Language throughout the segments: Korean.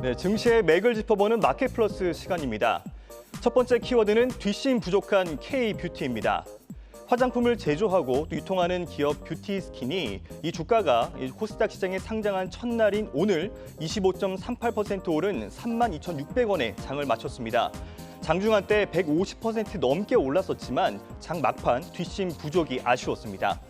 네, 증시의 맥을 짚어보는 마켓플러스 시간입니다. 첫 번째 키워드는 뒷심 부족한 K뷰티입니다. 화장품을 제조하고 유통하는 기업 뷰티스킨이 이 주가가 코스닥 시장에 상장한 첫날인 오늘 25.38% 오른 32,600원에 장을 마쳤습니다. 장중한 때 150% 넘게 올랐었지만 장 막판 뒷심 부족이 아쉬웠습니다.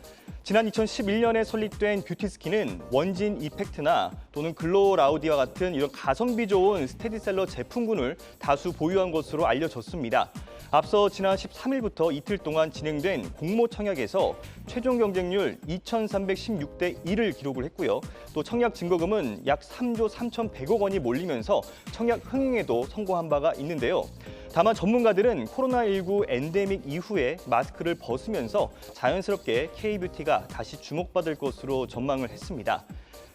지난 2011년에 설립된 뷰티스킨은 원진 이펙트나 또는 글로라우디와 같은 이런 가성비 좋은 스테디셀러 제품군을 다수 보유한 것으로 알려졌습니다. 앞서 지난 13일부터 이틀 동안 진행된 공모 청약에서 최종 경쟁률 2,316대 1을 기록을 했고요. 또 청약 증거금은 약 3조 3,100억 원이 몰리면서 청약 흥행에도 성공한 바가 있는데요. 다만 전문가들은 코로나19 엔데믹 이후에 마스크를 벗으면서 자연스럽게 K뷰티가 다시 주목받을 것으로 전망을 했습니다.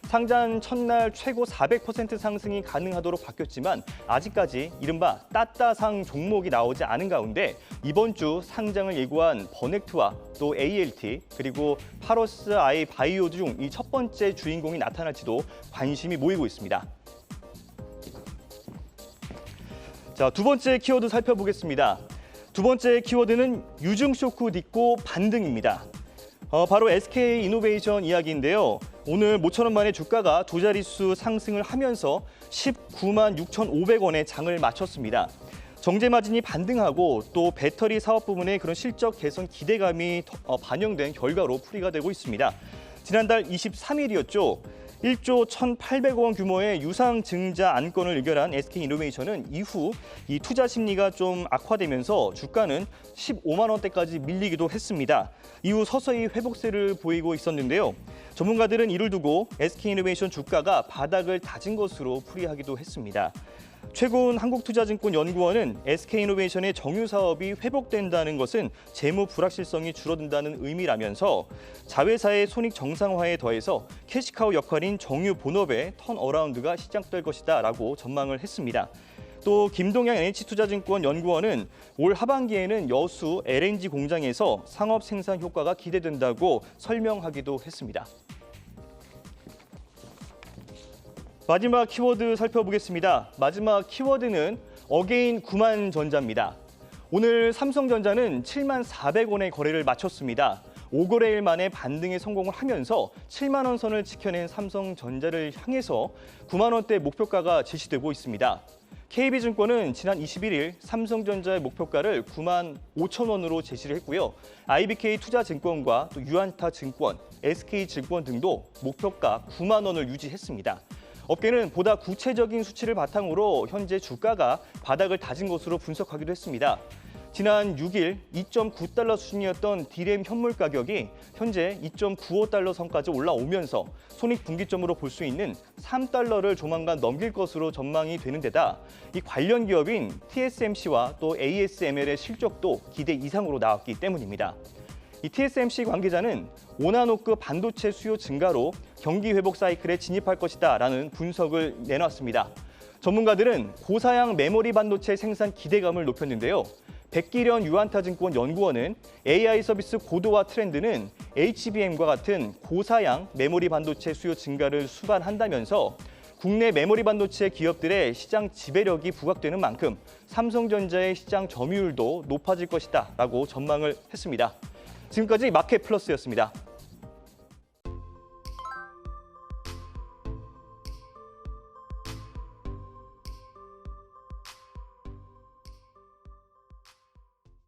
상장 첫날 최고 400% 상승이 가능하도록 바뀌었지만 아직까지 이른바 따따상 종목이 나오지 않은 가운데 이번 주 상장을 예고한 버넥트와 또 ALT 그리고 파러스 아이 바이오 중 이 첫 번째 주인공이 나타날지도 관심이 모이고 있습니다. 자, 두 번째 키워드 살펴보겠습니다. 두 번째 키워드는 유증 쇼크 딛고 반등입니다. 바로 SK이노베이션 이야기인데요. 오늘 모처럼 만에 주가가 두 자릿수 상승을 하면서 19만 6,500원에 장을 마쳤습니다. 정제 마진이 반등하고 또 배터리 사업 부문의 그런 실적 개선 기대감이 반영된 결과로 풀이가 되고 있습니다. 지난달 23일이었죠. 1조 1,800억 원 규모의 유상 증자 안건을 의결한 SK이노베이션은 이후 이 투자 심리가 좀 악화되면서 주가는 15만 원대까지 밀리기도 했습니다. 이후 서서히 회복세를 보이고 있었는데요. 전문가들은 이를 두고 SK이노베이션 주가가 바닥을 다진 것으로 풀이하기도 했습니다. 최근 한국투자증권연구원은 SK이노베이션의 정유 사업이 회복된다는 것은 재무 불확실성이 줄어든다는 의미라면서 자회사의 손익 정상화에 더해서 캐시카우 역할인 정유 본업의 턴어라운드가 시작될 것이다라고 전망을 했습니다. 또 김동양 NH투자증권 연구원은 올 하반기에는 여수 LNG 공장에서 상업 생산 효과가 기대된다고 설명하기도 했습니다. 마지막 키워드 살펴보겠습니다. 마지막 키워드는 어게인 구만전자입니다. 오늘 삼성전자는 7만 400원의 거래를 마쳤습니다. 5거래일 만에 반등에 성공을 하면서 7만 원 선을 지켜낸 삼성전자를 향해서 9만 원대 목표가가 제시되고 있습니다. KB증권은 지난 21일 삼성전자의 목표가를 9만 5천 원으로 제시를 했고요. IBK투자증권과 또 유안타증권, SK증권 등도 목표가 9만 원을 유지했습니다. 업계는 보다 구체적인 수치를 바탕으로 현재 주가가 바닥을 다진 것으로 분석하기도 했습니다. 지난 6일 2.9달러 수준이었던 디램 현물 가격이 현재 2.95달러 선까지 올라오면서 손익분기점으로 볼 수 있는 3달러를 조만간 넘길 것으로 전망이 되는 데다 이 관련 기업인 TSMC와 또 ASML의 실적도 기대 이상으로 나왔기 때문입니다. 이 TSMC 관계자는 5나노급 반도체 수요 증가로 경기 회복 사이클에 진입할 것이다라는 분석을 내놨습니다. 전문가들은 고사양 메모리 반도체 생산 기대감을 높였는데요. 백기련 유안타증권 연구원은 AI 서비스 고도화 트렌드는 HBM과 같은 고사양 메모리 반도체 수요 증가를 수반한다면서 국내 메모리 반도체 기업들의 시장 지배력이 부각되는 만큼 삼성전자의 시장 점유율도 높아질 것이다라고 전망을 했습니다. 지금까지 마켓플러스였습니다.